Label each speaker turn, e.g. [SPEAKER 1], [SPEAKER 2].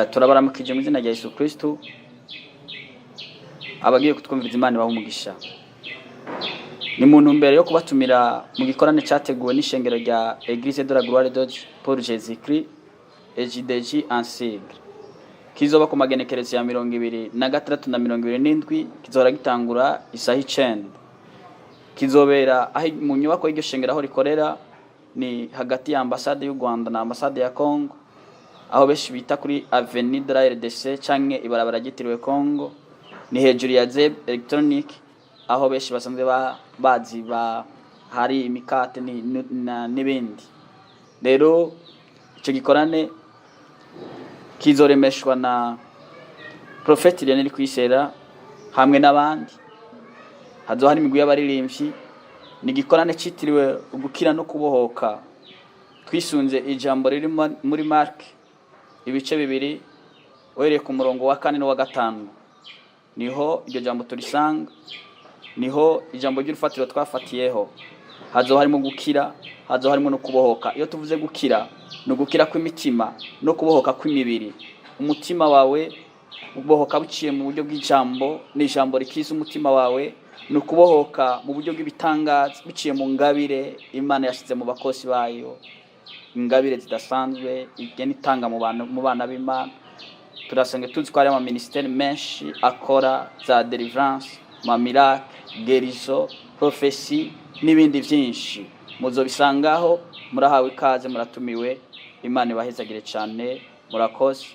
[SPEAKER 1] Turabaramukije mu izina rya Yesu Kristo, abagiye kutwumviriza Imana ibahe umugisha. Ni mu ntumbero yo kubatumira mu gikorane cyateguwe n'ishengero rya Église de la Gloire de Dieu pour Jésus-Christ EJDJ Ansigle, kizoba ku magenekerezo ya 26 na 27 kizohora gitangura isaha 9. Kizobera aho mu nyubako y'iryo shengero aho rikorera ni hagati ya ambasade y'u Rwanda na ambasade ya Congo, aho beshi bita kuri Avenue de la RDC canke ibarabara ryitiriwe Congo, ni hejuru ya Zeb Electronic, aho beshi basanzwe bazi hari imikate n'ibindi. Rero ico gikorane kizoremeshwa na Prophet Lionel Kwisera hamwe n'abandi. Hazo hari imigwi y'abaririmbyi. Ni gikorane citiriwe ugukira no kubohoka, twisunze ijambo riri muri Mark ibice 2 uhereye ku murongo wa 4 no wa 5. Niho iryo jambo turisanga, niho ijambo ry'urufatiro twafatiyeho. Hazo harimo gukira, hazo harimo no kubohoka. Iyo tuvuze gukira, no gukira kw'imitima no kubohoka kw'imibiri. Umutima wawe ubohoka biciye mu buryo bw'ijambo, n'ijambo rikiza umutima wawe, no kubohoka mu buryo bw'ibitangaza biciye mu ngabire Imana yashize mu bakozi bayo, ingabire zidasanzwe igena itanga mu bana b'Imana. Turasenge tuzi ko ari ama ministeri menshi akora za deliverance, ma miracle, guérison, prophétie n'ibindi byinshi. Muzobisangaho, murahawe ikaze, muratumiwe. Imana ibahezagire cyane, murakoze.